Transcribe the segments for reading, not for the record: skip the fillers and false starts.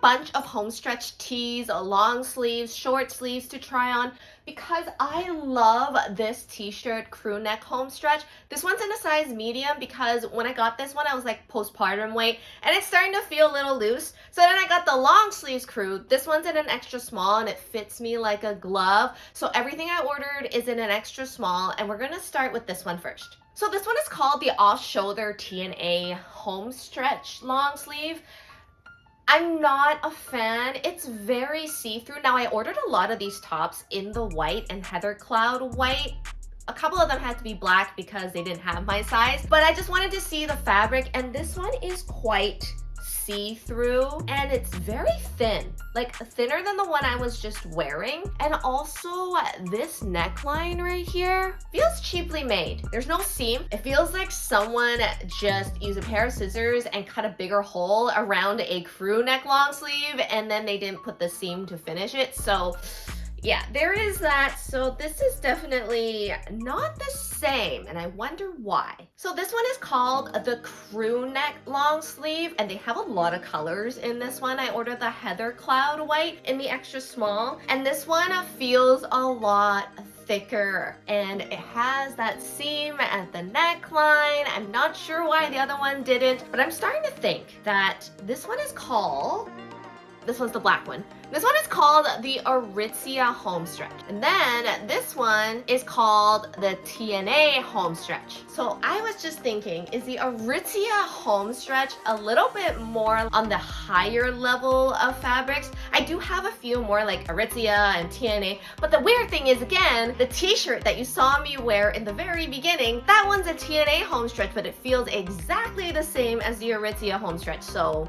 bunch of Homestretch tees, long sleeves, short sleeves to try on because I love this t-shirt crew neck Homestretch. This one's in a size medium because when I got this one, I was like postpartum weight and it's starting to feel a little loose. So then I got the long sleeves crew. This one's in an extra small and it fits me like a glove. So everything I ordered is in an extra small and we're gonna start with this one first. So this one is called the off-shoulder TNA Homestretch long sleeve. I'm not a fan. It's very see-through. Now, I ordered a lot of these tops in the white and heather cloud white. A couple of them had to be black because they didn't have my size, but I just wanted to see the fabric, and this one is quite see-through and it's very thin, like thinner than the one I was just wearing. And also this neckline right here feels cheaply made. There's no seam. It feels like someone just used a pair of scissors and cut a bigger hole around a crew neck long sleeve and then they didn't put the seam to finish it. So yeah, there is that. So this is definitely not the same and I wonder why. So this one is called the crew neck long sleeve and they have a lot of colors in this one. I ordered the heather cloud white in the extra small and this one feels a lot thicker and it has that seam at the neckline. I'm not sure why the other one didn't, but I'm starting to think that this one is called, this one's the black one. This one is called the Aritzia Homestretch. And then this one is called the TNA Homestretch. So I was just thinking, is the Aritzia Homestretch a little bit more on the higher level of fabrics? I do have a few more like Aritzia and TNA, but the weird thing is, again, the t-shirt that you saw me wear in the very beginning, that one's a TNA Homestretch, but it feels exactly the same as the Aritzia Homestretch. So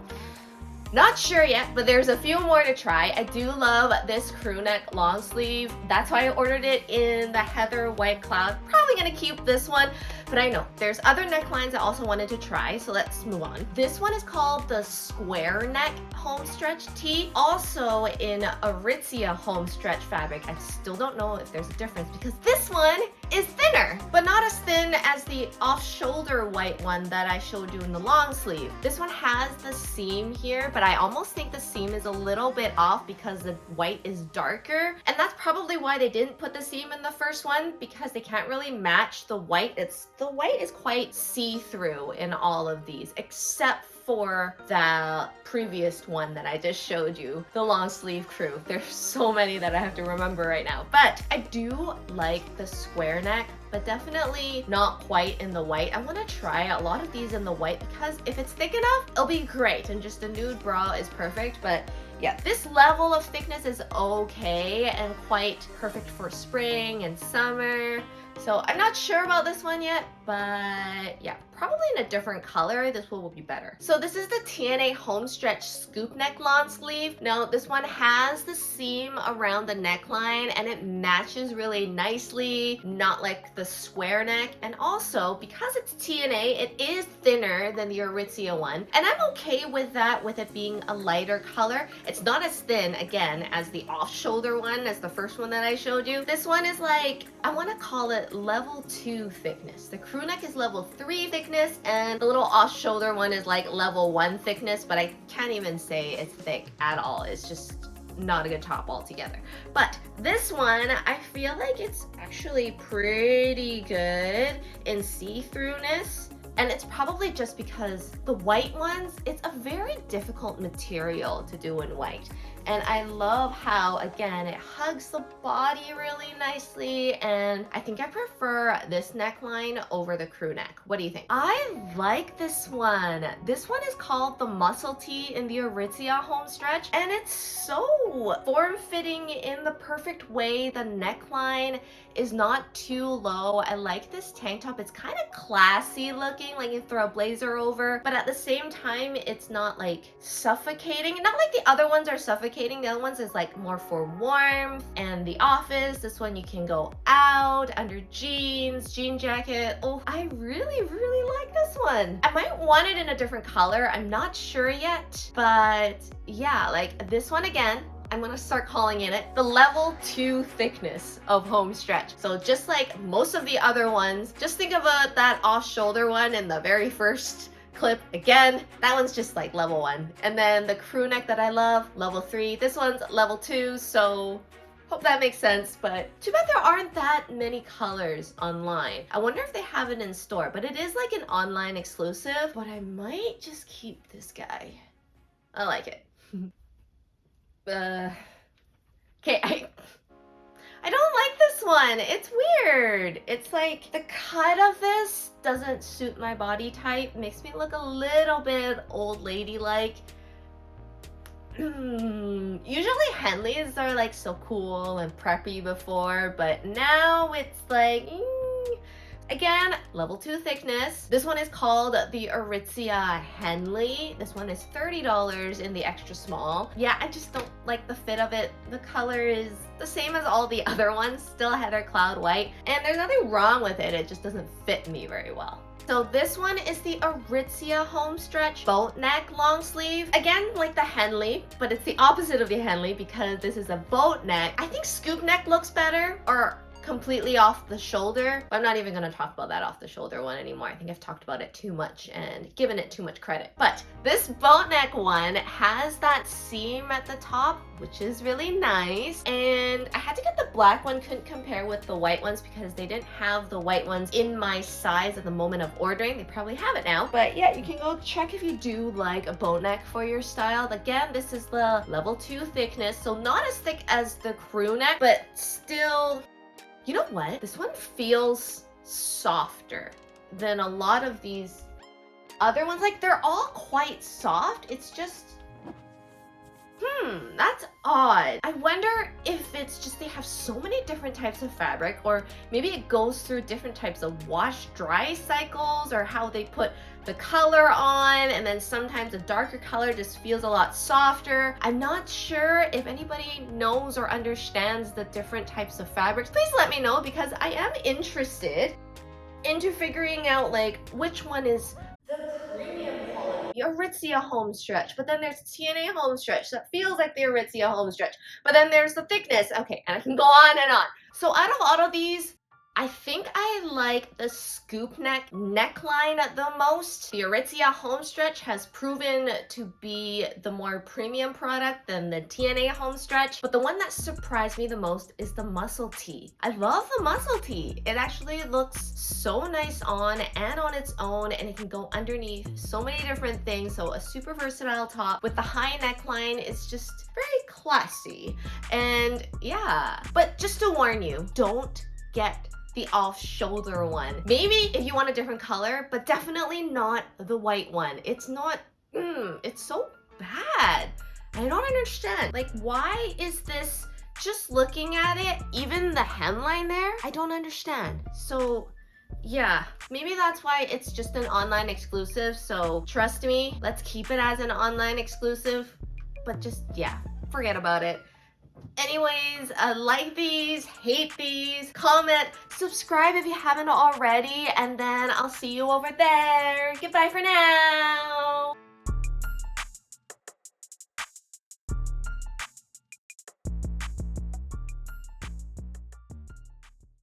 not sure yet, but there's a few more to try. I do love this crew neck long sleeve. That's why I ordered it in the heather white cloud. Probably gonna keep this one, but I know there's other necklines I also wanted to try, so let's move on. This one is called the square neck Homestretch tee, also in Aritzia Homestretch fabric. I still don't know if there's a difference because this one is thinner, but not as thin as the off-shoulder white one that I showed you in the long sleeve. This one has the seam here, but I almost think the seam is a little bit off because the white is darker. And that's probably why they didn't put the seam in the first one, because they can't really match the white. The white is quite see-through in all of these, except for the previous one that I just showed you, the long sleeve crew. There's so many that I have to remember right now, but I do like the square neck, but definitely not quite in the white. I want to try a lot of these in the white because if it's thick enough, it'll be great, and just a nude bra is perfect. But yeah, this level of thickness is okay and quite perfect for spring and summer. So I'm not sure about this one yet, but yeah, probably in a different color, this one will be better. So this is the TNA Homestretch scoop neck long sleeve. Now this one has the seam around the neckline and it matches really nicely, not like the square neck. And also because it's TNA, it is thinner than the Aritzia one. And I'm okay with that, with it being a lighter color. It's not as thin, again, as the off-shoulder one, as the first one that I showed you. This one is like, I want to call it level 2 thickness. The crew neck is level 3 thickness and the little off-shoulder one is like level 1 thickness, but I can't even say it's thick at all. It's just not a good top altogether. But this one, I feel like it's actually pretty good in see-throughness. And it's probably just because the white ones, it's a very difficult material to do in white. And I love how, again, it hugs the body really nicely. And I think I prefer this neckline over the crew neck. What do you think? I like this one. This one is called the Muscle Tee in the Aritzia Homestretch. And it's so form-fitting in the perfect way. The neckline is not too low. I like this tank top. It's kind of classy looking, like you throw a blazer over, but at the same time, it's not like suffocating. Not like the other ones are suffocating. The other ones is like more for warmth and the office. This one you can go out under jeans, jean jacket. Oh, I really like this one. I might want it in a different color. I'm not sure yet, but yeah, like this one again, I'm gonna start calling it the level 2 thickness of Homestretch. So just like most of the other ones, just think of that off-shoulder one in the very first clip again. That one's just like level 1. And then the crew neck that I love, level 3. This one's level 2, so hope that makes sense, but too bad there aren't that many colors online. I wonder if they have it in store, but it is like an online exclusive, but I might just keep this guy. I like it. Okay, I don't like this one. It's weird. It's like the cut of this doesn't suit my body type. Makes me look a little bit old lady-like. Usually Henleys are like so cool and preppy before, but now it's like, again, level 2 thickness. This one is called the Aritzia Henley. This one is $30 in the extra small. Yeah, I just don't like the fit of it. The color is the same as all the other ones, still heather cloud white, and there's nothing wrong with it. It just doesn't fit me very well. So this one is the Aritzia Homestretch boat neck long sleeve. Again, like the Henley, but it's the opposite of the Henley because this is a boat neck. I think scoop neck looks better, or completely off the shoulder. But I'm not even gonna talk about that off the shoulder one anymore. I think I've talked about it too much and given it too much credit. But this boat neck one has that seam at the top, which is really nice. And I had to get the black one, couldn't compare with the white ones because they didn't have the white ones in my size at the moment of ordering. They probably have it now. But yeah, you can go check if you do like a boat neck for your style. Again, this is the level 2 thickness, so not as thick as the crew neck, but still, you know what? This one feels softer than a lot of these other ones. Like, they're all quite soft. It's just, that's odd. I wonder if it's just they have so many different types of fabric, or maybe it goes through different types of wash-dry cycles, or how they put the color on, and then sometimes a darker color just feels a lot softer. I'm not sure. If anybody knows or understands the different types of fabrics, please let me know, because I am interested into figuring out like which one is the premium quality. The Aritzia Homestretch, but then there's TNA Homestretch that feels like the Aritzia Homestretch, but then there's the thickness. Okay, and I can go on and on. So out of all of these, I think I like the scoop neck neckline the most. The Aritzia Homestretch has proven to be the more premium product than the TNA Homestretch, but the one that surprised me the most is the muscle tee. I love the muscle tee. It actually looks so nice on and on its own, and it can go underneath so many different things. So a super versatile top with the high neckline is just very classy. And yeah, but just to warn you, don't get the off-shoulder one. Maybe if you want a different color, but definitely not the white one. It's not, it's so bad. I don't understand. Like, why is this, just looking at it, even the hemline there, I don't understand. So yeah, maybe that's why it's just an online exclusive. So trust me, let's keep it as an online exclusive, but just, yeah, forget about it. Anyways, like these, hate these, comment, subscribe if you haven't already, and then I'll see you over there. Goodbye for now.